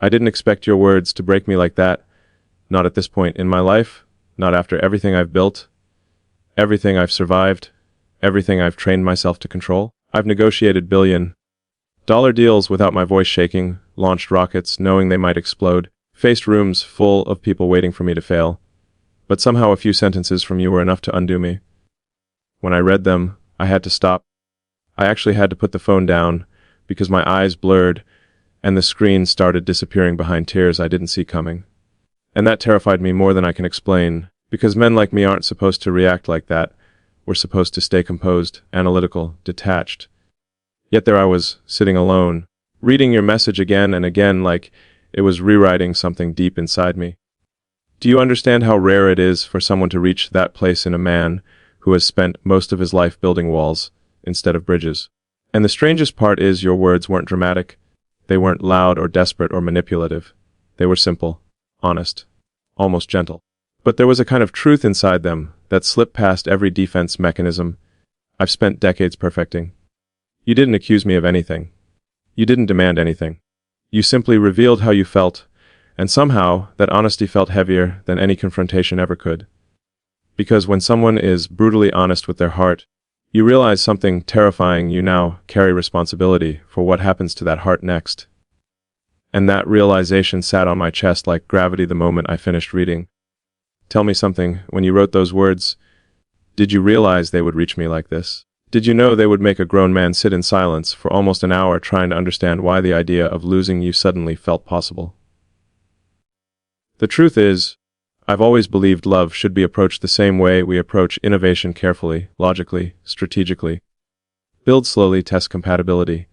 I didn't expect your words to break me like that. Not at this point in my life. Not after everything I've built. Everything I've survived. Everything I've trained myself to control. I've negotiated billion-dollar deals without my voice shaking, launched rockets knowing they might explode, faced rooms full of people waiting for me to fail. But somehow a few sentences from you were enough to undo me. When I read them, I had to stop. I actually had to put the phone down because my eyes blurred and the screen started disappearing behind tears I didn't see coming. And that terrified me more than I can explain, because men like me aren't supposed to react like that. We're supposed to stay composed, analytical, detached. Yet there I was, sitting alone, reading your message again and again like it was rewriting something deep inside me. Do you understand how rare it is for someone to reach that place in a man who has spent most of his life building walls instead of bridges? And the strangest part is your words weren't dramatic. They weren't loud or desperate or manipulative. They were simple, honest, almost gentle. But there was a kind of truth inside them that slipped past every defense mechanism I've spent decades perfecting. You didn't accuse me of anything. You didn't demand anything. You simply revealed how you felt, and somehow that honesty felt heavier than any confrontation ever could. Because when someone is brutally honest with their heart, you realize something terrifying. You now carry responsibility for what happens to that heart next. And that realization sat on my chest like gravity the moment I finished reading. Tell me something, when you wrote those words, did you realize they would reach me like this? Did you know they would make a grown man sit in silence for almost an hour trying to understand why the idea of losing you suddenly felt possible? The truth is, I've always believed love should be approached the same way we approach innovation: carefully, logically, strategically. Build slowly, test compatibility,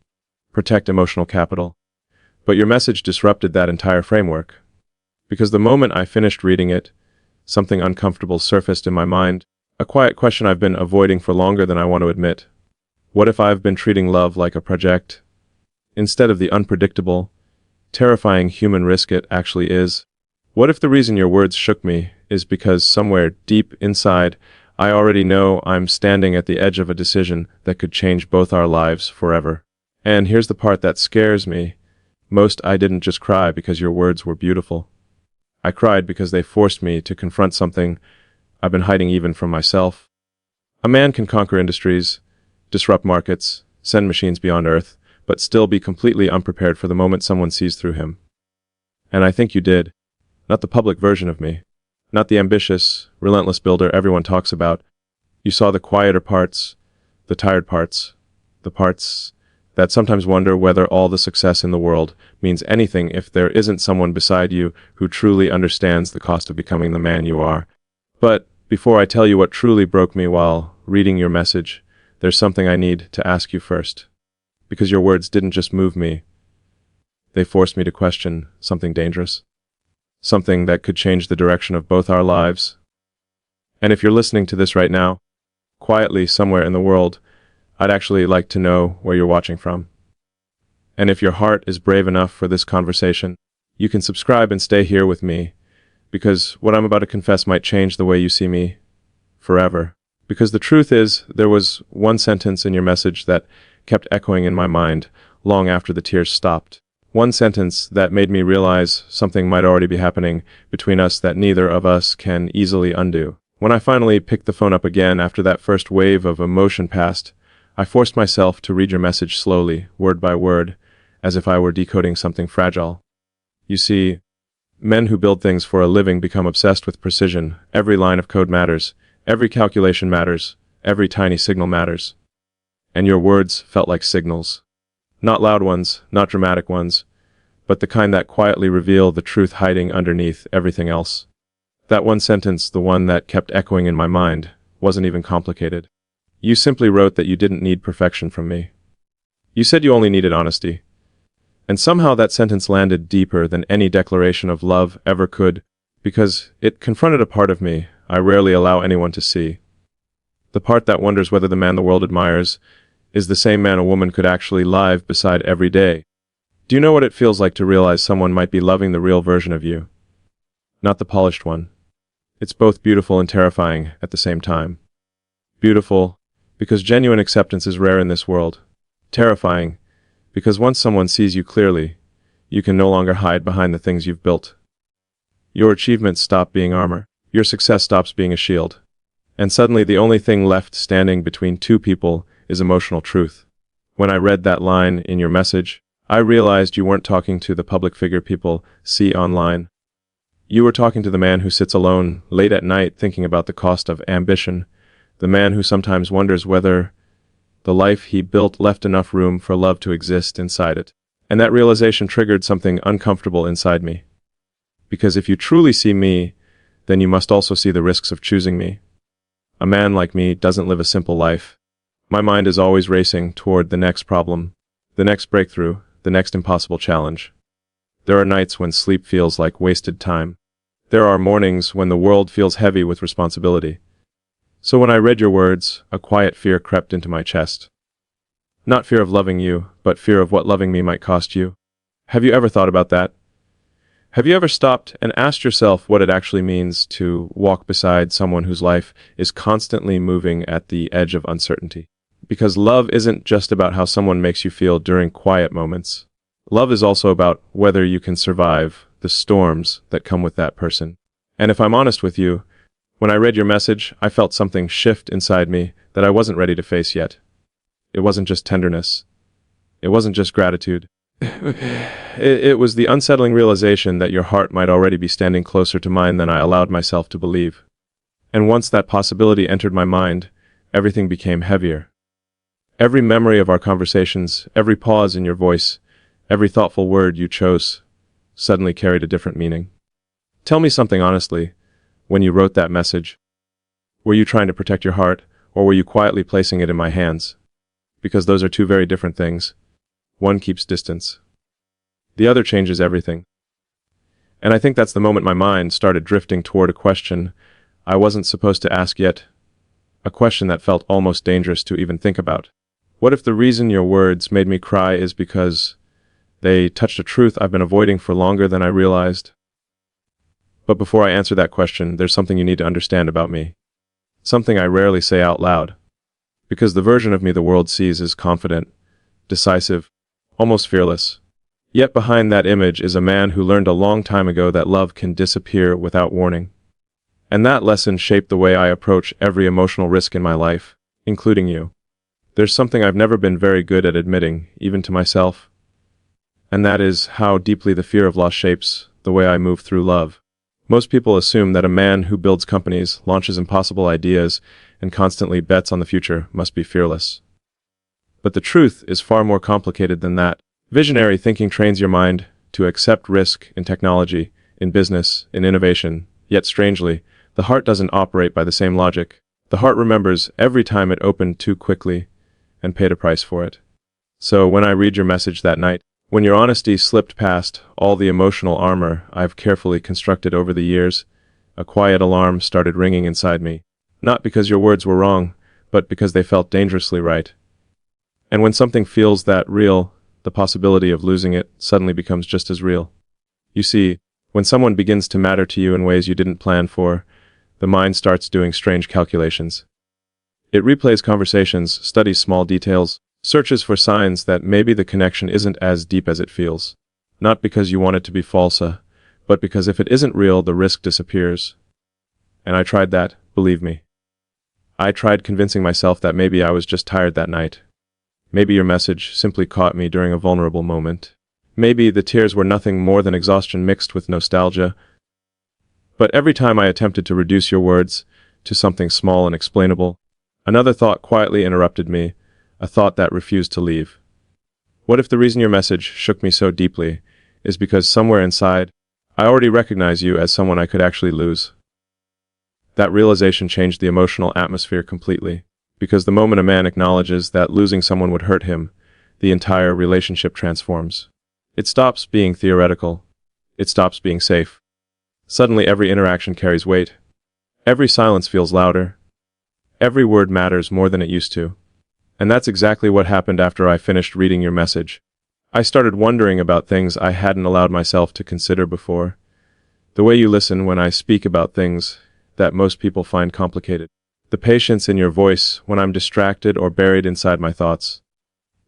protect emotional capital. But your message disrupted that entire framework. Because the moment I finished reading it, something uncomfortable surfaced in my mind, a quiet question I've been avoiding for longer than I want to admit. What if I've been treating love like a project, instead of the unpredictable, terrifying human risk it actually is? What if the reason your words shook me is because somewhere deep inside, I already know I'm standing at the edge of a decision that could change both our lives forever? And here's the part that scares me most: I didn't just cry because your words were beautiful. I cried because they forced me to confront something I've been hiding even from myself. A man can conquer industries, disrupt markets, send machines beyond Earth, but still be completely unprepared for the moment someone sees through him. And I think you did. Not the public version of me. Not the ambitious, relentless builder everyone talks about. You saw the quieter parts, the tired parts, the parts that sometimes wonder whether all the success in the world means anything if there isn't someone beside you who truly understands the cost of becoming the man you are. But before I tell you what truly broke me while reading your message, there's something I need to ask you first. Because your words didn't just move me. They forced me to question something dangerous. Something that could change the direction of both our lives. And if you're listening to this right now, quietly somewhere in the world, I'd actually like to know where you're watching from. And if your heart is brave enough for this conversation, you can subscribe and stay here with me, because what I'm about to confess might change the way you see me forever. Because the truth is, there was one sentence in your message that kept echoing in my mind long after the tears stopped. One sentence that made me realize something might already be happening between us that neither of us can easily undo. When I finally picked the phone up again after that first wave of emotion passed, I forced myself to read your message slowly, word by word, as if I were decoding something fragile. You see, men who build things for a living become obsessed with precision. Every line of code matters. Every calculation matters. Every tiny signal matters. And your words felt like signals. Not loud ones, not dramatic ones, but the kind that quietly reveal the truth hiding underneath everything else. That one sentence, the one that kept echoing in my mind, wasn't even complicated. You simply wrote that you didn't need perfection from me. You said you only needed honesty. And somehow that sentence landed deeper than any declaration of love ever could, because it confronted a part of me I rarely allow anyone to see. The part that wonders whether the man the world admires is the same man a woman could actually live beside every day. Do you know what it feels like to realize someone might be loving the real version of you? Not the polished one. It's both beautiful and terrifying at the same time. Beautiful, because genuine acceptance is rare in this world. Terrifying, because once someone sees you clearly, You can no longer hide behind the things you've built. Your achievements stop being armor. Your success stops being a shield. And suddenly the only thing left standing between two people is emotional truth. When I read that line in your message, I realized you weren't talking to the public figure people see online. You were talking to the man who sits alone, late at night, thinking about the cost of ambition, the man who sometimes wonders whether the life he built left enough room for love to exist inside it. And that realization triggered something uncomfortable inside me. Because if you truly see me, then you must also see the risks of choosing me. A man like me doesn't live a simple life. My mind is always racing toward the next problem, the next breakthrough, the next impossible challenge. There are nights when sleep feels like wasted time. There are mornings when the world feels heavy with responsibility. So when I read your words, a quiet fear crept into my chest. Not fear of loving you, but fear of what loving me might cost you. Have you ever thought about that? Have you ever stopped and asked yourself what it actually means to walk beside someone whose life is constantly moving at the edge of uncertainty? Because love isn't just about how someone makes you feel during quiet moments. Love is also about whether you can survive the storms that come with that person. And if I'm honest with you, when I read your message, I felt something shift inside me that I wasn't ready to face yet. It wasn't just tenderness. It wasn't just gratitude. It was the unsettling realization that your heart might already be standing closer to mine than I allowed myself to believe. And once that possibility entered my mind, everything became heavier. Every memory of our conversations, every pause in your voice, every thoughtful word you chose, suddenly carried a different meaning. Tell me something honestly. When you wrote that message, were you trying to protect your heart, or were you quietly placing it in my hands? Because those are two very different things. One keeps distance. The other changes everything. And I think that's the moment my mind started drifting toward a question I wasn't supposed to ask yet, a question that felt almost dangerous to even think about. What if the reason your words made me cry is because they touched a truth I've been avoiding for longer than I realized? But before I answer that question, there's something you need to understand about me. Something I rarely say out loud. Because the version of me the world sees is confident, decisive, almost fearless. Yet behind that image is a man who learned a long time ago that love can disappear without warning. And that lesson shaped the way I approach every emotional risk in my life, including you. There's something I've never been very good at admitting, even to myself. And that is how deeply the fear of loss shapes the way I move through love. Most people assume that a man who builds companies, launches impossible ideas, and constantly bets on the future must be fearless. But the truth is far more complicated than that. Visionary thinking trains your mind to accept risk in technology, in business, in innovation. Yet strangely, the heart doesn't operate by the same logic. The heart remembers every time it opened too quickly and paid a price for it. So when I read your message that night, when your honesty slipped past all the emotional armor I've carefully constructed over the years, a quiet alarm started ringing inside me. Not because your words were wrong, but because they felt dangerously right. And when something feels that real, the possibility of losing it suddenly becomes just as real. You see, when someone begins to matter to you in ways you didn't plan for, the mind starts doing strange calculations. It replays conversations, studies small details, searches for signs that maybe the connection isn't as deep as it feels. Not because you want it to be falsa, but because if it isn't real, the risk disappears. And I tried that, believe me. I tried convincing myself that maybe I was just tired that night. Maybe your message simply caught me during a vulnerable moment. Maybe the tears were nothing more than exhaustion mixed with nostalgia. But every time I attempted to reduce your words to something small and explainable, another thought quietly interrupted me, a thought that refused to leave. What if the reason your message shook me so deeply is because somewhere inside, I already recognize you as someone I could actually lose? That realization changed the emotional atmosphere completely, because the moment a man acknowledges that losing someone would hurt him, the entire relationship transforms. It stops being theoretical. It stops being safe. Suddenly every interaction carries weight. Every silence feels louder. Every word matters more than it used to. And that's exactly what happened after I finished reading your message. I started wondering about things I hadn't allowed myself to consider before. The way you listen when I speak about things that most people find complicated. The patience in your voice when I'm distracted or buried inside my thoughts.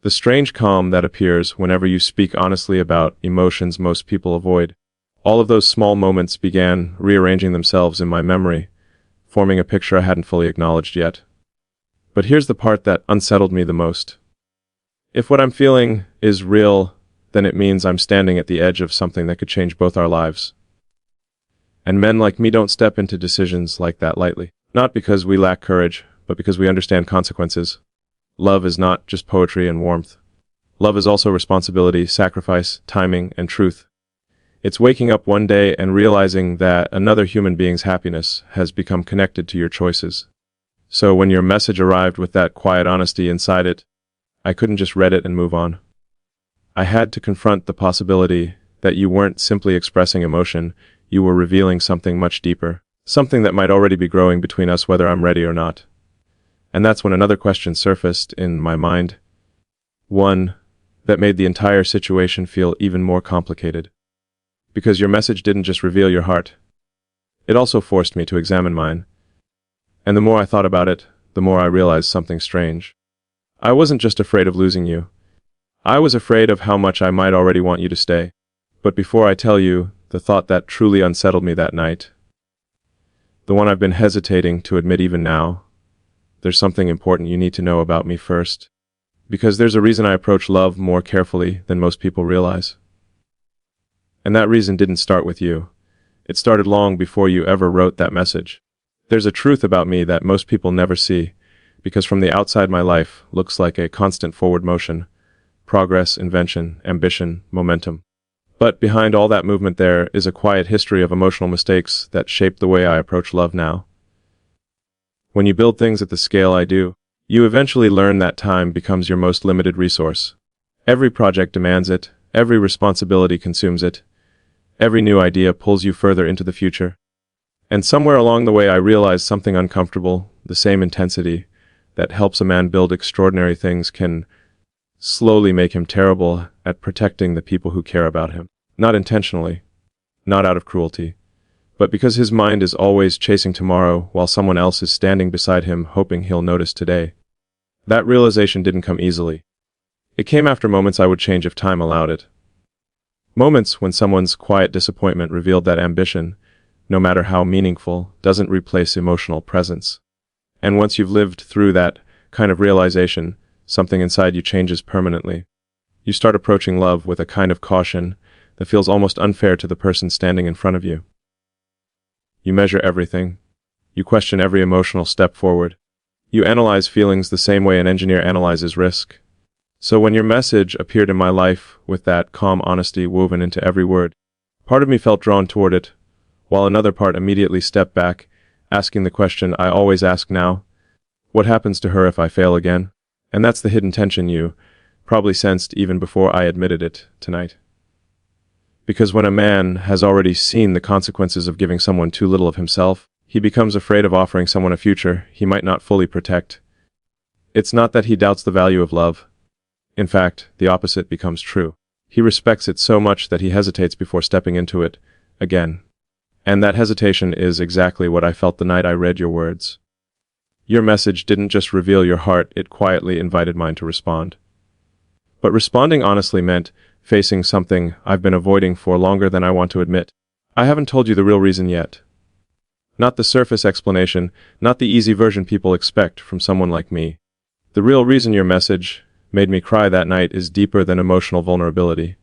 The strange calm that appears whenever you speak honestly about emotions most people avoid. All of those small moments began rearranging themselves in my memory, forming a picture I hadn't fully acknowledged yet. But here's the part that unsettled me the most. If what I'm feeling is real, then it means I'm standing at the edge of something that could change both our lives. And men like me don't step into decisions like that lightly. Not because we lack courage, but because we understand consequences. Love is not just poetry and warmth. Love is also responsibility, sacrifice, timing, and truth. It's waking up one day and realizing that another human being's happiness has become connected to your choices. So when your message arrived with that quiet honesty inside it, I couldn't just read it and move on. I had to confront the possibility that you weren't simply expressing emotion, you were revealing something much deeper, something that might already be growing between us whether I'm ready or not. And that's when another question surfaced in my mind. One that made the entire situation feel even more complicated. Because your message didn't just reveal your heart. It also forced me to examine mine. And the more I thought about it, the more I realized something strange. I wasn't just afraid of losing you. I was afraid of how much I might already want you to stay. But before I tell you the thought that truly unsettled me that night, the one I've been hesitating to admit even now, there's something important you need to know about me first. Because there's a reason I approach love more carefully than most people realize. And that reason didn't start with you. It started long before you ever wrote that message. There's a truth about me that most people never see, because from the outside my life looks like a constant forward motion, progress, invention, ambition, momentum. But behind all that movement there is a quiet history of emotional mistakes that shape the way I approach love now. When you build things at the scale I do, you eventually learn that time becomes your most limited resource. Every project demands it, every responsibility consumes it, every new idea pulls you further into the future. And somewhere along the way I realized something uncomfortable, the same intensity that helps a man build extraordinary things can slowly make him terrible at protecting the people who care about him. Not intentionally, not out of cruelty, but because his mind is always chasing tomorrow while someone else is standing beside him hoping he'll notice today. That realization didn't come easily. It came after moments I would change if time allowed it. Moments when someone's quiet disappointment revealed that ambition, no matter how meaningful, doesn't replace emotional presence. And once you've lived through that kind of realization, something inside you changes permanently. You start approaching love with a kind of caution that feels almost unfair to the person standing in front of you. You measure everything. You question every emotional step forward. You analyze feelings the same way an engineer analyzes risk. So when your message appeared in my life with that calm honesty woven into every word, part of me felt drawn toward it, while another part immediately stepped back, asking the question I always ask now, what happens to her if I fail again? And that's the hidden tension you probably sensed even before I admitted it tonight. Because when a man has already seen the consequences of giving someone too little of himself, he becomes afraid of offering someone a future he might not fully protect. It's not that he doubts the value of love. In fact, the opposite becomes true. He respects it so much that he hesitates before stepping into it again. And that hesitation is exactly what I felt the night I read your words. Your message didn't just reveal your heart, it quietly invited mine to respond. But responding honestly meant facing something I've been avoiding for longer than I want to admit. I haven't told you the real reason yet. Not the surface explanation, not the easy version people expect from someone like me. The real reason your message made me cry that night is deeper than emotional vulnerability.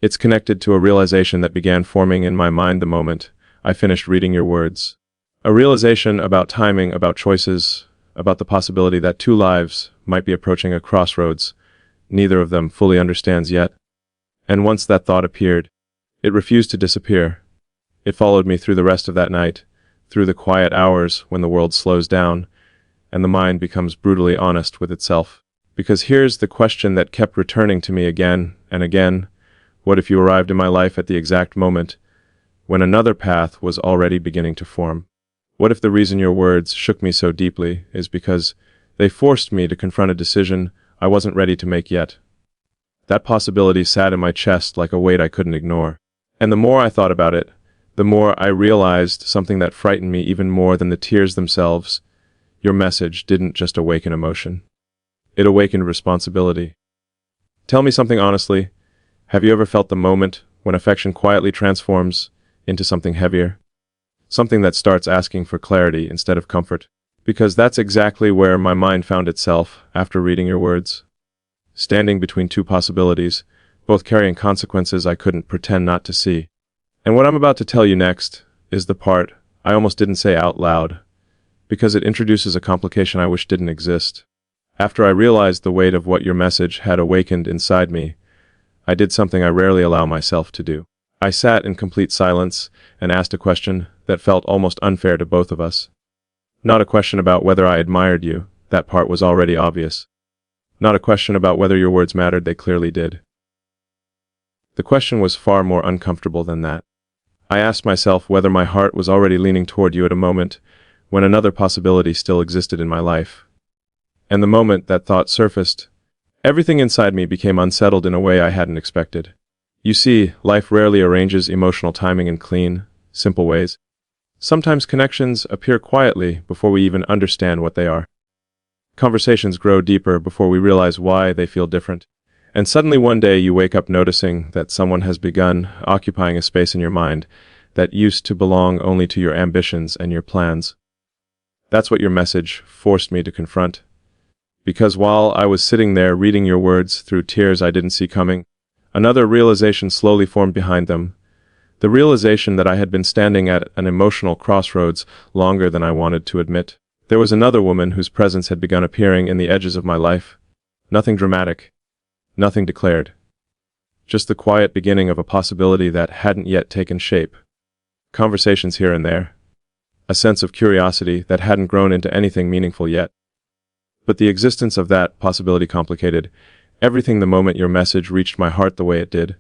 It's connected to a realization that began forming in my mind the moment I finished reading your words. A realization about timing, about choices, about the possibility that two lives might be approaching a crossroads neither of them fully understands yet. And once that thought appeared, it refused to disappear. It followed me through the rest of that night, through the quiet hours when the world slows down and the mind becomes brutally honest with itself. Because here's the question that kept returning to me again and again. What if you arrived in my life at the exact moment when another path was already beginning to form? What if the reason your words shook me so deeply is because they forced me to confront a decision I wasn't ready to make yet? That possibility sat in my chest like a weight I couldn't ignore. And the more I thought about it, the more I realized something that frightened me even more than the tears themselves. Your message didn't just awaken emotion. It awakened responsibility. Tell me something honestly. Have you ever felt the moment when affection quietly transforms into something heavier? Something that starts asking for clarity instead of comfort? Because that's exactly where my mind found itself after reading your words. Standing between two possibilities, both carrying consequences I couldn't pretend not to see. And what I'm about to tell you next is the part I almost didn't say out loud, because it introduces a complication I wish didn't exist. After I realized the weight of what your message had awakened inside me, I did something I rarely allow myself to do. I sat in complete silence and asked a question that felt almost unfair to both of us. Not a question about whether I admired you, that part was already obvious. Not a question about whether your words mattered, they clearly did. The question was far more uncomfortable than that. I asked myself whether my heart was already leaning toward you at a moment when another possibility still existed in my life. And the moment that thought surfaced, everything inside me became unsettled in a way I hadn't expected. You see, life rarely arranges emotional timing in clean, simple ways. Sometimes connections appear quietly before we even understand what they are. Conversations grow deeper before we realize why they feel different. And suddenly one day you wake up noticing that someone has begun occupying a space in your mind that used to belong only to your ambitions and your plans. That's what your message forced me to confront. Because while I was sitting there reading your words through tears I didn't see coming, another realization slowly formed behind them. The realization that I had been standing at an emotional crossroads longer than I wanted to admit. There was another woman whose presence had begun appearing in the edges of my life. Nothing dramatic. Nothing declared. Just the quiet beginning of a possibility that hadn't yet taken shape. Conversations here and there. A sense of curiosity that hadn't grown into anything meaningful yet. But the existence of that possibility complicated everything the moment your message reached my heart the way it did.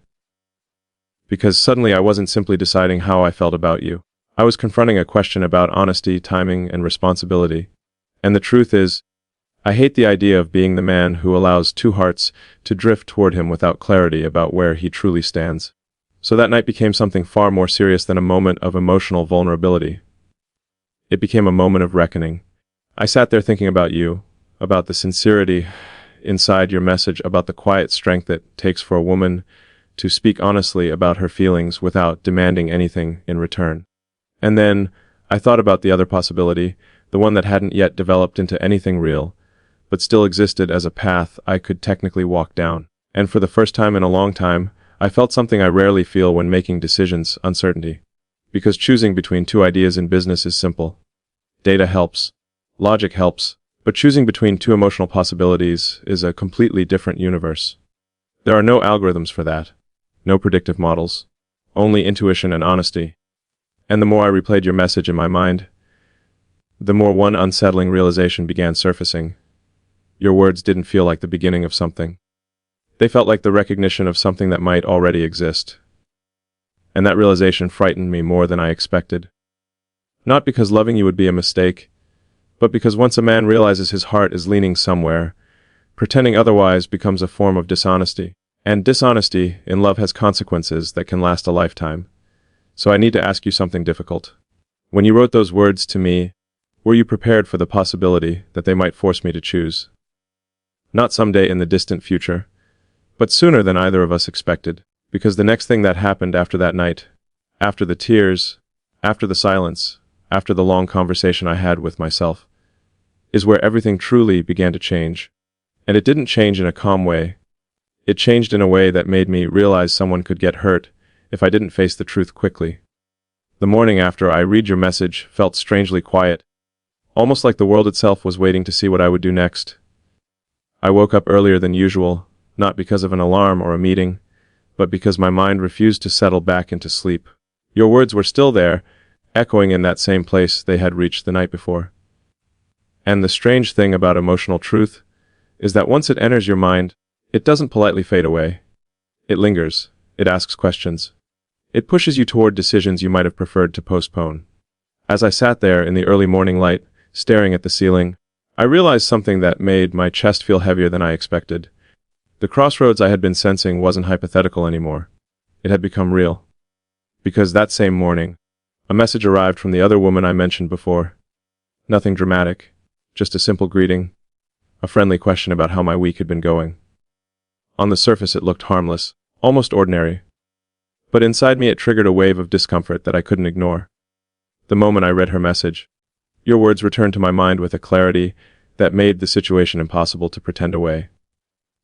Because suddenly I wasn't simply deciding how I felt about you. I was confronting a question about honesty, timing, and responsibility. And the truth is, I hate the idea of being the man who allows two hearts to drift toward him without clarity about where he truly stands. So that night became something far more serious than a moment of emotional vulnerability. It became a moment of reckoning. I sat there thinking about you, about the sincerity inside your message, about the quiet strength it takes for a woman to speak honestly about her feelings without demanding anything in return. And then I thought about the other possibility, the one that hadn't yet developed into anything real, but still existed as a path I could technically walk down. And for the first time in a long time, I felt something I rarely feel when making decisions: uncertainty. Because choosing between two ideas in business is simple. Data helps. Logic helps. But choosing between two emotional possibilities is a completely different universe. There are no algorithms for that. No predictive models. Only intuition and honesty. And the more I replayed your message in my mind, the more one unsettling realization began surfacing. Your words didn't feel like the beginning of something. They felt like the recognition of something that might already exist. And that realization frightened me more than I expected. Not because loving you would be a mistake, but because once a man realizes his heart is leaning somewhere, pretending otherwise becomes a form of dishonesty. And dishonesty in love has consequences that can last a lifetime. So I need to ask you something difficult. When you wrote those words to me, were you prepared for the possibility that they might force me to choose? Not someday in the distant future, but sooner than either of us expected. Because the next thing that happened after that night, after the tears, after the silence, after the long conversation I had with myself, is where everything truly began to change. And it didn't change in a calm way. It changed in a way that made me realize someone could get hurt if I didn't face the truth quickly. The morning after I read your message felt strangely quiet, almost like the world itself was waiting to see what I would do next. I woke up earlier than usual, not because of an alarm or a meeting, but because my mind refused to settle back into sleep. Your words were still there, echoing in that same place they had reached the night before. And the strange thing about emotional truth is that once it enters your mind, it doesn't politely fade away. It lingers. It asks questions. It pushes you toward decisions you might have preferred to postpone. As I sat there in the early morning light, staring at the ceiling, I realized something that made my chest feel heavier than I expected. The crossroads I had been sensing wasn't hypothetical anymore. It had become real. Because that same morning, a message arrived from the other woman I mentioned before. Nothing dramatic, just a simple greeting. a friendly question about how my week had been going. On the surface it looked harmless, almost ordinary. But inside me it triggered a wave of discomfort that I couldn't ignore. The moment I read her message, your words returned to my mind with a clarity that made the situation impossible to pretend away.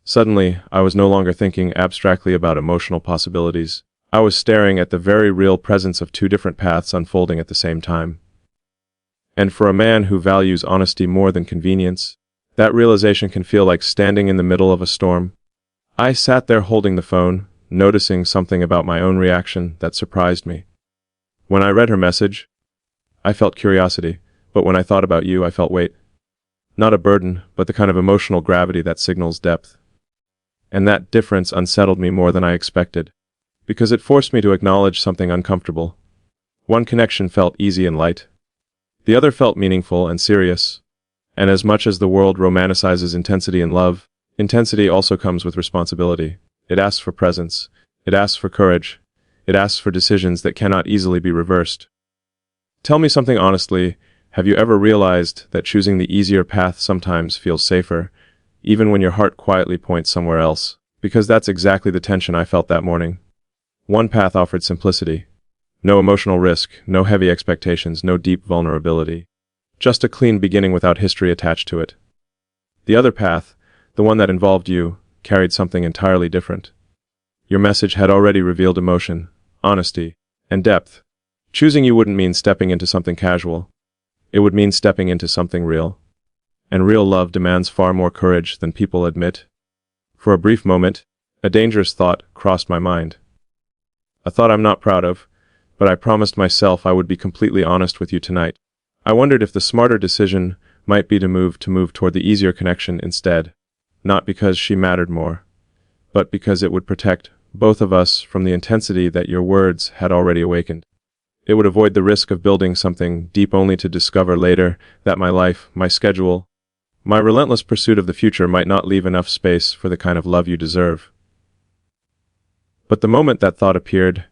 Suddenly, I was no longer thinking abstractly about emotional possibilities. I was staring at the very real presence of two different paths unfolding at the same time. And for a man who values honesty more than convenience, that realization can feel like standing in the middle of a storm. I sat there holding the phone, noticing something about my own reaction that surprised me. When I read her message, I felt curiosity, but when I thought about you, I felt weight. Not a burden, but the kind of emotional gravity that signals depth. And that difference unsettled me more than I expected, because it forced me to acknowledge something uncomfortable. One connection felt easy and light. The other felt meaningful and serious. And as much as the world romanticizes intensity in love, intensity also comes with responsibility. It asks for presence. It asks for courage. It asks for decisions that cannot easily be reversed. Tell me something honestly, have you ever realized that choosing the easier path sometimes feels safer, even when your heart quietly points somewhere else? Because that's exactly the tension I felt that morning. One path offered simplicity. No emotional risk, no heavy expectations, no deep vulnerability. Just a clean beginning without history attached to it. The other path, the one that involved you, carried something entirely different. Your message had already revealed emotion, honesty, and depth. Choosing you wouldn't mean stepping into something casual. It would mean stepping into something real. And real love demands far more courage than people admit. For a brief moment, a dangerous thought crossed my mind. A thought I'm not proud of, but I promised myself I would be completely honest with you tonight. I wondered if the smarter decision might be to move toward the easier connection instead, not because she mattered more, but because it would protect both of us from the intensity that your words had already awakened. It would avoid the risk of building something deep only to discover later that my life, my schedule, my relentless pursuit of the future might not leave enough space for the kind of love you deserve. But the moment that thought appeared,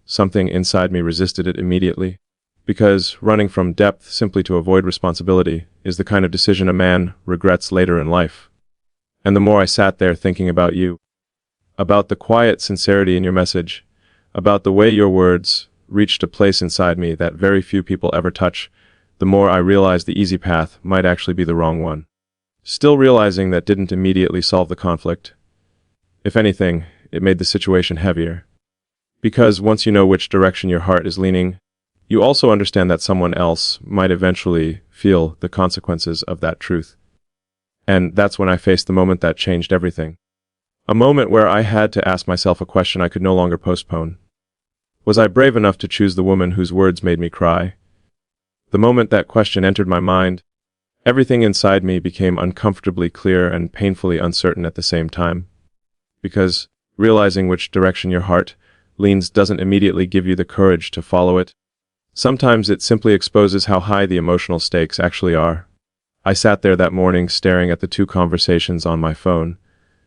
something inside me resisted it immediately. Because running from depth simply to avoid responsibility is the kind of decision a man regrets later in life. And the more I sat there thinking about you, about the quiet sincerity in your message, about the way your words reached a place inside me that very few people ever touch, the more I realized the easy path might actually be the wrong one. Still realizing that didn't immediately solve the conflict. If anything, it made the situation heavier. Because once you know which direction your heart is leaning, you also understand that someone else might eventually feel the consequences of that truth. And that's when I faced the moment that changed everything. A moment where I had to ask myself a question I could no longer postpone. Was I brave enough to choose the woman whose words made me cry? The moment that question entered my mind, everything inside me became uncomfortably clear and painfully uncertain at the same time. Because realizing which direction your heart leans doesn't immediately give you the courage to follow it. Sometimes it simply exposes how high the emotional stakes actually are. I sat there that morning staring at the two conversations on my phone,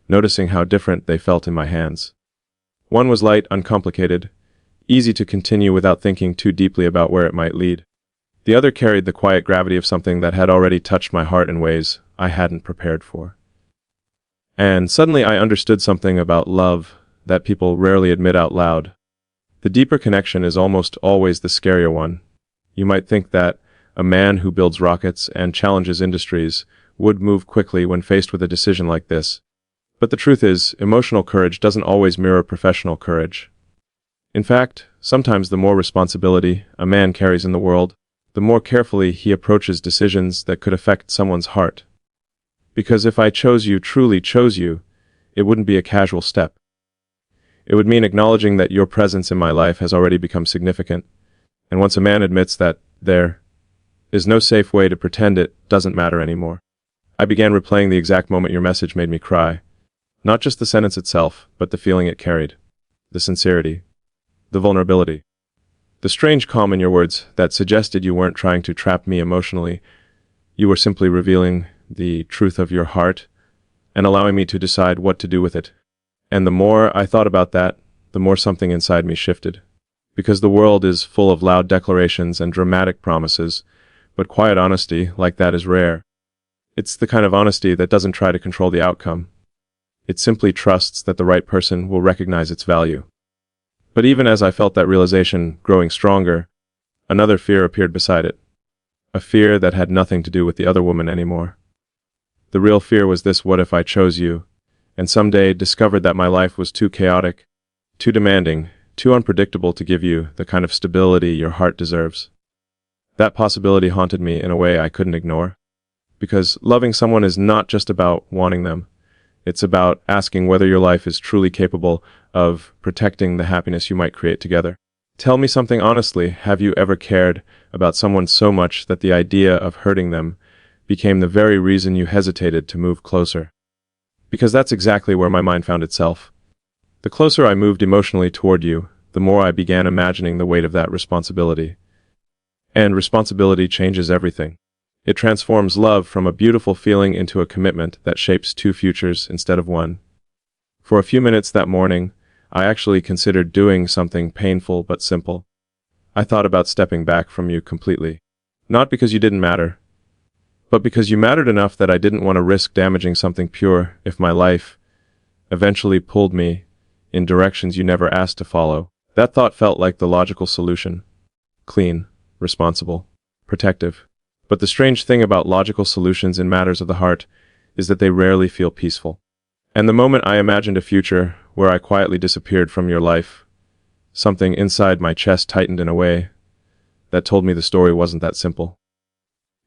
noticing how different they felt in my hands. One was light, uncomplicated, easy to continue without thinking too deeply about where it might lead. The other carried the quiet gravity of something that had already touched my heart in ways I hadn't prepared for. And suddenly I understood something about love that people rarely admit out loud. The deeper connection is almost always the scarier one. You might think that a man who builds rockets and challenges industries would move quickly when faced with a decision like this. But the truth is, emotional courage doesn't always mirror professional courage. In fact, sometimes the more responsibility a man carries in the world, the more carefully he approaches decisions that could affect someone's heart. Because if I chose you, truly chose you, it wouldn't be a casual step. It would mean acknowledging that your presence in my life has already become significant, and once a man admits that there is no safe way to pretend it doesn't matter anymore. I began replaying the exact moment your message made me cry. Not just the sentence itself, but the feeling it carried. The sincerity. The vulnerability. The strange calm in your words that suggested you weren't trying to trap me emotionally. You were simply revealing the truth of your heart and allowing me to decide what to do with it. And the more I thought about that, the more something inside me shifted. Because the world is full of loud declarations and dramatic promises, but quiet honesty like that is rare. It's the kind of honesty that doesn't try to control the outcome. It simply trusts that the right person will recognize its value. But even as I felt that realization growing stronger, another fear appeared beside it. A fear that had nothing to do with the other woman anymore. The real fear was this: what if I chose you, and someday discovered that my life was too chaotic, too demanding, too unpredictable to give you the kind of stability your heart deserves? That possibility haunted me in a way I couldn't ignore. Because loving someone is not just about wanting them. It's about asking whether your life is truly capable of protecting the happiness you might create together. Tell me something honestly. Have you ever cared about someone so much that the idea of hurting them became the very reason you hesitated to move closer? Because that's exactly where my mind found itself. The closer I moved emotionally toward you, the more I began imagining the weight of that responsibility. And responsibility changes everything. It transforms love from a beautiful feeling into a commitment that shapes two futures instead of one. For a few minutes that morning, I actually considered doing something painful but simple. I thought about stepping back from you completely. Not because you didn't matter, but because you mattered enough that I didn't want to risk damaging something pure if my life eventually pulled me in directions you never asked to follow. That thought felt like the logical solution. Clean, responsible, protective. But the strange thing about logical solutions in matters of the heart is that they rarely feel peaceful. And the moment I imagined a future where I quietly disappeared from your life, something inside my chest tightened in a way that told me the story wasn't that simple.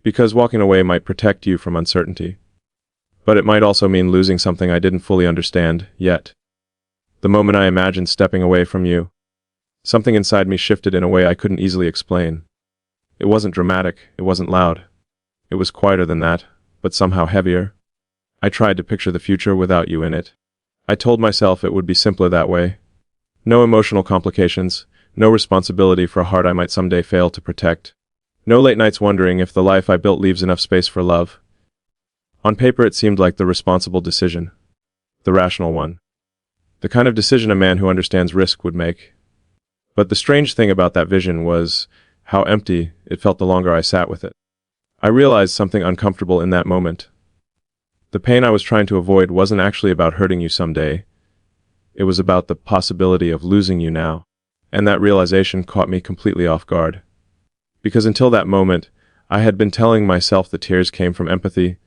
Because walking away might protect you from uncertainty, but it might also mean losing something I didn't fully understand yet. The moment I imagined stepping away from you, something inside me shifted in a way I couldn't easily explain. It wasn't dramatic, it wasn't loud. It was quieter than that, but somehow heavier. I tried to picture the future without you in it. I told myself it would be simpler that way. No emotional complications, no responsibility for a heart I might someday fail to protect. No late nights wondering if the life I built leaves enough space for love. On paper it seemed like the responsible decision. The rational one. The kind of decision a man who understands risk would make. But the strange thing about that vision was how empty it felt the longer I sat with it. I realized something uncomfortable in that moment. The pain I was trying to avoid wasn't actually about hurting you someday. It was about the possibility of losing you now. And that realization caught me completely off guard. Because until that moment, I had been telling myself the tears came from empathy,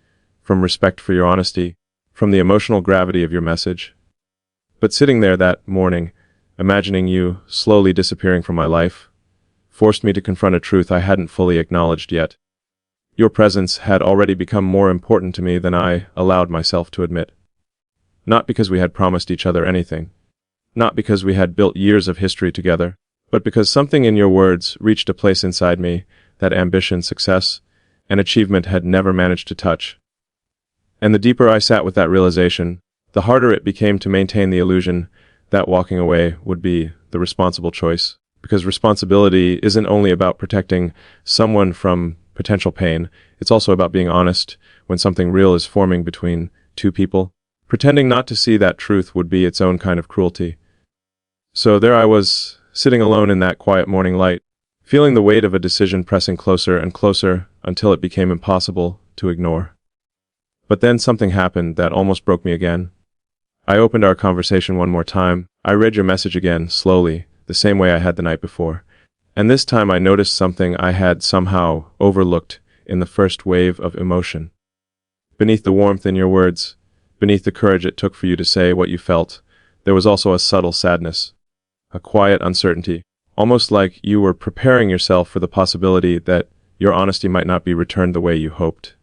from respect for your honesty, from the emotional gravity of your message. But sitting there that morning, imagining you slowly disappearing from my life, forced me to confront a truth I hadn't fully acknowledged yet. Your presence had already become more important to me than I allowed myself to admit. Not because we had promised each other anything. Not because we had built years of history together, but because something in your words reached a place inside me that ambition, success, and achievement had never managed to touch. And the deeper I sat with that realization, the harder it became to maintain the illusion that walking away would be the responsible choice. Because responsibility isn't only about protecting someone from potential pain, it's also about being honest when something real is forming between two people. Pretending not to see that truth would be its own kind of cruelty. So there I was, sitting alone in that quiet morning light, feeling the weight of a decision pressing closer and closer until it became impossible to ignore. But then something happened that almost broke me again. I opened our conversation one more time. I read your message again, slowly, the same way I had the night before. And this time I noticed something I had somehow overlooked in the first wave of emotion. Beneath the warmth in your words, beneath the courage it took for you to say what you felt, there was also a subtle sadness, a quiet uncertainty, almost like you were preparing yourself for the possibility that your honesty might not be returned the way you hoped.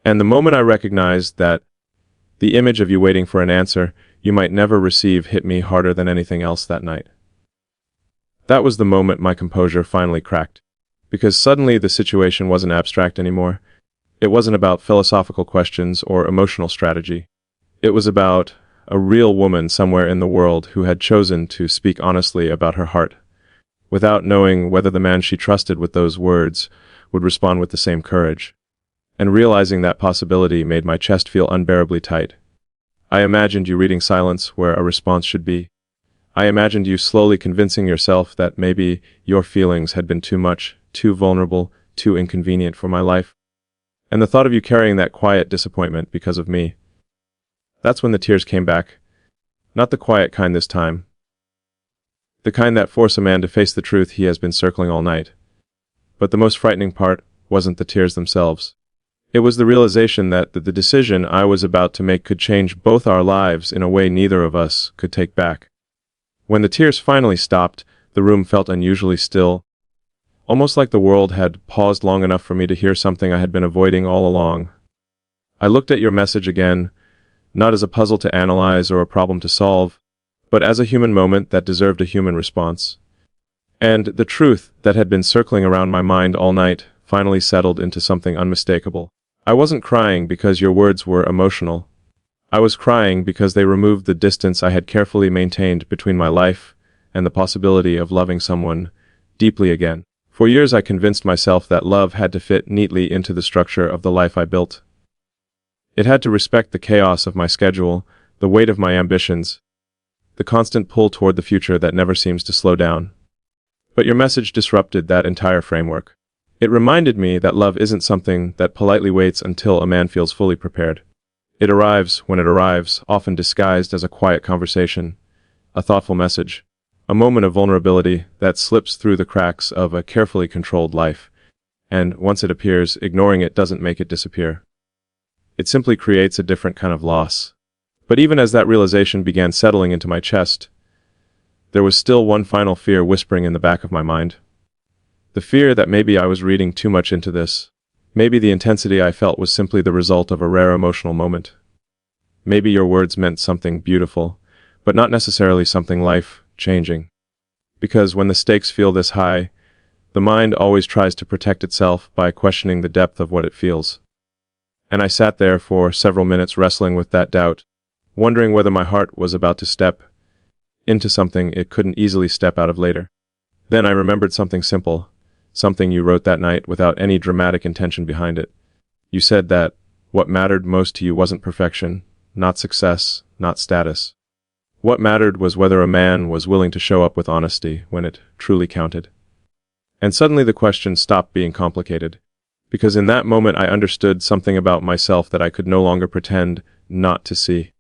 And the moment I recognized that the image of you waiting for an answer you might never receive hit me harder than anything else that night. That was the moment my composure finally cracked, because suddenly the situation wasn't abstract anymore. It wasn't about philosophical questions or emotional strategy. It was about a real woman somewhere in the world who had chosen to speak honestly about her heart, without knowing whether the man she trusted with those words would respond with the same courage. And realizing that possibility made my chest feel unbearably tight. I imagined you reading silence where a response should be. I imagined you slowly convincing yourself that maybe your feelings had been too much, too vulnerable, too inconvenient for my life. And the thought of you carrying that quiet disappointment because of me. That's when the tears came back. Not the quiet kind this time. The kind that force a man to face the truth he has been circling all night. But the most frightening part wasn't the tears themselves. It was the realization that the decision I was about to make could change both our lives in a way neither of us could take back. When the tears finally stopped, the room felt unusually still, almost like the world had paused long enough for me to hear something I had been avoiding all along. I looked at your message again, not as a puzzle to analyze or a problem to solve, but as a human moment that deserved a human response. And the truth that had been circling around my mind all night finally settled into something unmistakable. I wasn't crying because your words were emotional. I was crying because they removed the distance I had carefully maintained between my life and the possibility of loving someone deeply again. For years I convinced myself that love had to fit neatly into the structure of the life I built. It had to respect the chaos of my schedule, the weight of my ambitions, the constant pull toward the future that never seems to slow down. But your message disrupted that entire framework. It reminded me that love isn't something that politely waits until a man feels fully prepared. It arrives when it arrives, often disguised as a quiet conversation, a thoughtful message, a moment of vulnerability that slips through the cracks of a carefully controlled life. And once it appears, ignoring it doesn't make it disappear. It simply creates a different kind of loss. But even as that realization began settling into my chest, there was still one final fear whispering in the back of my mind. The fear that maybe I was reading too much into this. Maybe the intensity I felt was simply the result of a rare emotional moment. Maybe your words meant something beautiful, but not necessarily something life-changing. Because when the stakes feel this high, the mind always tries to protect itself by questioning the depth of what it feels. And I sat there for several minutes wrestling with that doubt, wondering whether my heart was about to step into something it couldn't easily step out of later. Then I remembered something simple. Something you wrote that night without any dramatic intention behind it. You said that what mattered most to you wasn't perfection, not success, not status. What mattered was whether a man was willing to show up with honesty when it truly counted. And suddenly the question stopped being complicated, because in that moment I understood something about myself that I could no longer pretend not to see.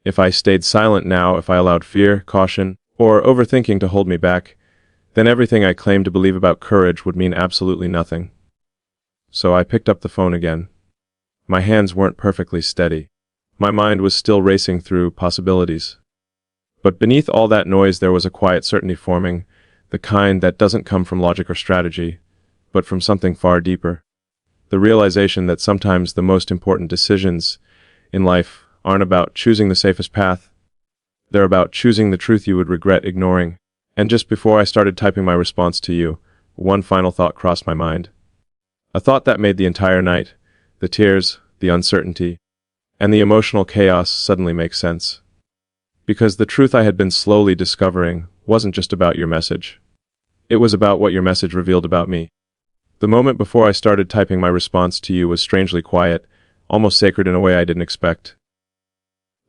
If I stayed silent now, if I allowed fear, caution, or overthinking to hold me back, then everything I claimed to believe about courage would mean absolutely nothing. So I picked up the phone again. My hands weren't perfectly steady. My mind was still racing through possibilities. But beneath all that noise there was a quiet certainty forming, the kind that doesn't come from logic or strategy, but from something far deeper. The realization that sometimes the most important decisions in life aren't about choosing the safest path. They're about choosing the truth you would regret ignoring. And just before I started typing my response to you, one final thought crossed my mind. A thought that made the entire night, the tears, the uncertainty, and the emotional chaos suddenly make sense. Because the truth I had been slowly discovering wasn't just about your message. It was about what your message revealed about me. The moment before I started typing my response to you was strangely quiet, almost sacred in a way I didn't expect.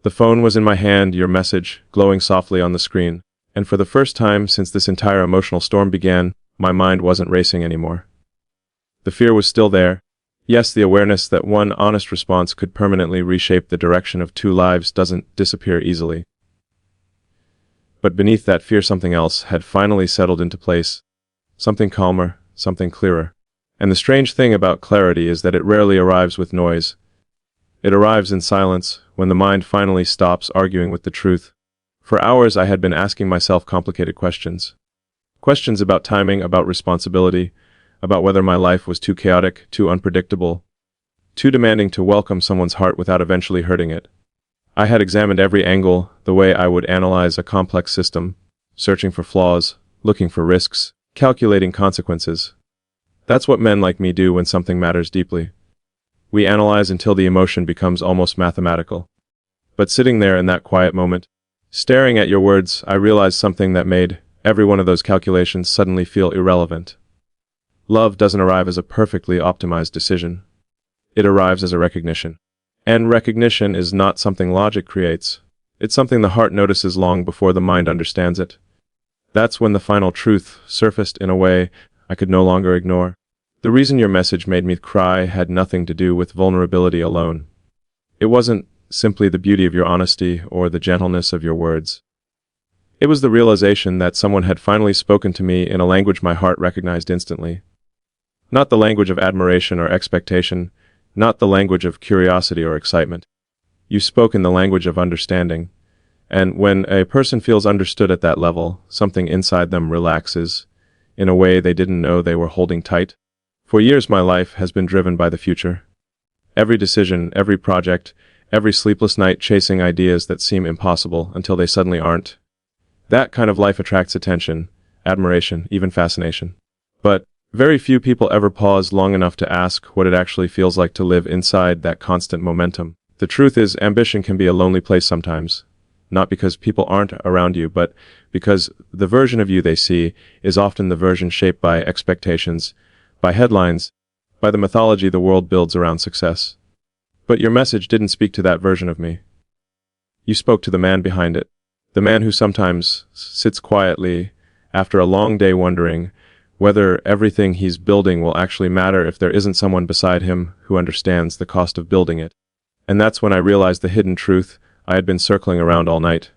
The phone was in my hand, your message glowing softly on the screen. And for the first time since this entire emotional storm began, my mind wasn't racing anymore. The fear was still there. Yes, the awareness that one honest response could permanently reshape the direction of two lives doesn't disappear easily. But beneath that fear something else had finally settled into place. Something calmer, something clearer. And the strange thing about clarity is that it rarely arrives with noise. It arrives in silence, when the mind finally stops arguing with the truth. For hours I had been asking myself complicated questions. Questions about timing, about responsibility, about whether my life was too chaotic, too unpredictable, too demanding to welcome someone's heart without eventually hurting it. I had examined every angle, the way I would analyze a complex system, searching for flaws, looking for risks, calculating consequences. That's what men like me do when something matters deeply. We analyze until the emotion becomes almost mathematical. But sitting there in that quiet moment, staring at your words, I realized something that made every one of those calculations suddenly feel irrelevant. Love doesn't arrive as a perfectly optimized decision. It arrives as a recognition. And recognition is not something logic creates. It's something the heart notices long before the mind understands it. That's when the final truth surfaced in a way I could no longer ignore. The reason your message made me cry had nothing to do with vulnerability alone. It wasn't simply the beauty of your honesty or the gentleness of your words. It was the realization that someone had finally spoken to me in a language my heart recognized instantly. Not the language of admiration or expectation, not the language of curiosity or excitement. You spoke in the language of understanding. And when a person feels understood at that level, something inside them relaxes in a way they didn't know they were holding tight. For years my life has been driven by the future. Every decision, every project, every sleepless night chasing ideas that seem impossible until they suddenly aren't. That kind of life attracts attention, admiration, even fascination. But very few people ever pause long enough to ask what it actually feels like to live inside that constant momentum. The truth is, ambition can be a lonely place sometimes. Not because people aren't around you, but because the version of you they see is often the version shaped by expectations, by headlines, by the mythology the world builds around success. But your message didn't speak to that version of me. You spoke to the man behind it, the man who sometimes sits quietly after a long day wondering whether everything he's building will actually matter if there isn't someone beside him who understands the cost of building it. And that's when I realized the hidden truth I had been circling around all night.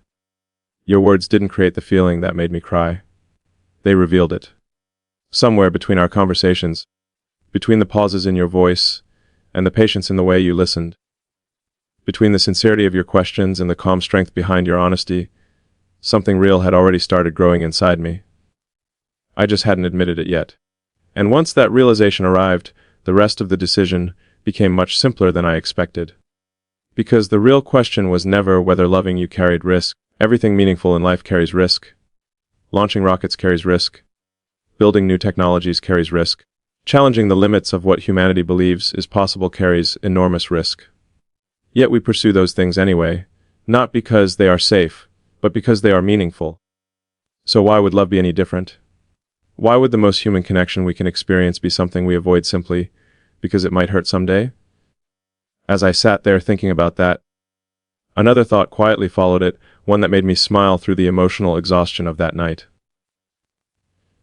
Your words didn't create the feeling that made me cry. They revealed it. Somewhere between our conversations, between the pauses in your voice and the patience in the way you listened, between the sincerity of your questions and the calm strength behind your honesty, something real had already started growing inside me. I just hadn't admitted it yet. And once that realization arrived, the rest of the decision became much simpler than I expected. Because the real question was never whether loving you carried risk. Everything meaningful in life carries risk. Launching rockets carries risk. Building new technologies carries risk. Challenging the limits of what humanity believes is possible carries enormous risk. Yet we pursue those things anyway, not because they are safe, but because they are meaningful. So why would love be any different? Why would the most human connection we can experience be something we avoid simply because it might hurt someday? As I sat there thinking about that, another thought quietly followed it, one that made me smile through the emotional exhaustion of that night.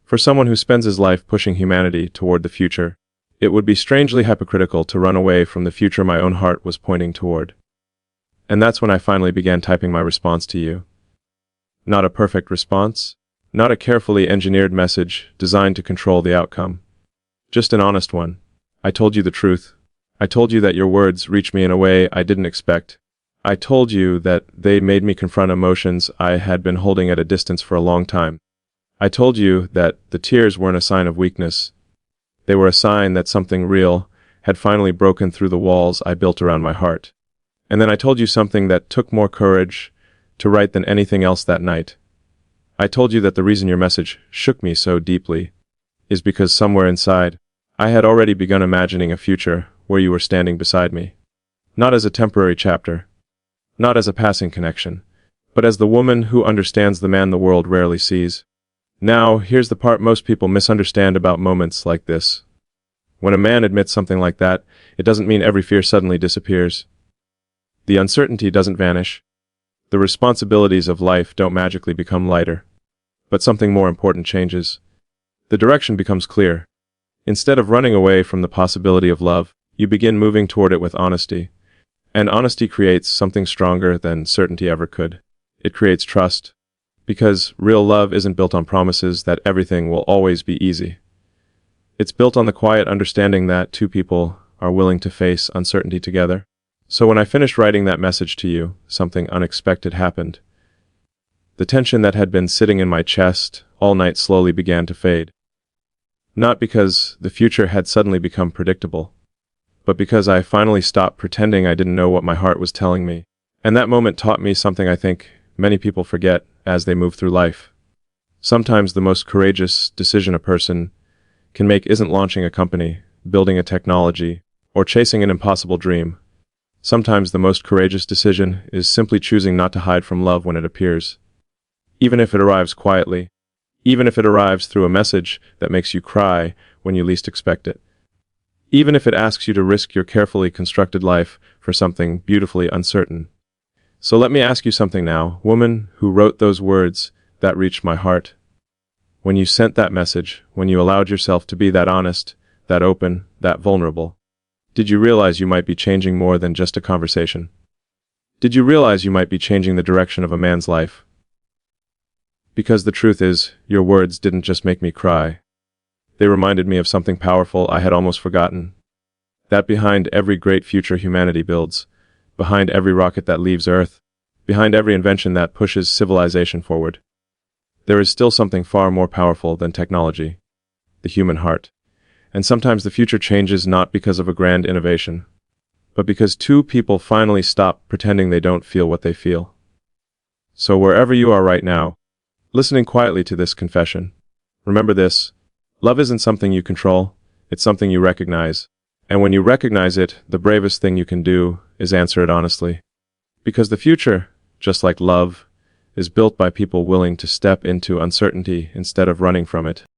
For someone who spends his life pushing humanity toward the future, it would be strangely hypocritical to run away from the future my own heart was pointing toward. And that's when I finally began typing my response to you. Not a perfect response, not a carefully engineered message designed to control the outcome. Just an honest one. I told you the truth. I told you that your words reached me in a way I didn't expect. I told you that they made me confront emotions I had been holding at a distance for a long time. I told you that the tears weren't a sign of weakness. They were a sign that something real had finally broken through the walls I built around my heart. And then I told you something that took more courage to write than anything else that night. I told you that the reason your message shook me so deeply is because somewhere inside, I had already begun imagining a future where you were standing beside me. Not as a temporary chapter, not as a passing connection, but as the woman who understands the man the world rarely sees. Now, here's the part most people misunderstand about moments like this. When a man admits something like that, it doesn't mean every fear suddenly disappears. The uncertainty doesn't vanish. The responsibilities of life don't magically become lighter. But something more important changes. The direction becomes clear. Instead of running away from the possibility of love, you begin moving toward it with honesty. And honesty creates something stronger than certainty ever could. It creates trust. Because real love isn't built on promises that everything will always be easy. It's built on the quiet understanding that two people are willing to face uncertainty together. So when I finished writing that message to you, something unexpected happened. The tension that had been sitting in my chest all night slowly began to fade. Not because the future had suddenly become predictable, but because I finally stopped pretending I didn't know what my heart was telling me. And that moment taught me something I think many people forget as they move through life. Sometimes the most courageous decision a person can make isn't launching a company, building a technology, or chasing an impossible dream. Sometimes the most courageous decision is simply choosing not to hide from love when it appears. Even if it arrives quietly, even if it arrives through a message that makes you cry when you least expect it. Even if it asks you to risk your carefully constructed life for something beautifully uncertain. So let me ask you something now, woman who wrote those words that reached my heart. When you sent that message, when you allowed yourself to be that honest, that open, that vulnerable. Did you realize you might be changing more than just a conversation? Did you realize you might be changing the direction of a man's life? Because the truth is, your words didn't just make me cry. They reminded me of something powerful I had almost forgotten. That behind every great future humanity builds, behind every rocket that leaves Earth, behind every invention that pushes civilization forward, there is still something far more powerful than technology: the human heart. And sometimes the future changes not because of a grand innovation, but because two people finally stop pretending they don't feel what they feel. So wherever you are right now, listening quietly to this confession, remember this: love isn't something you control, it's something you recognize. And when you recognize it, the bravest thing you can do is answer it honestly. Because the future, just like love, is built by people willing to step into uncertainty instead of running from it.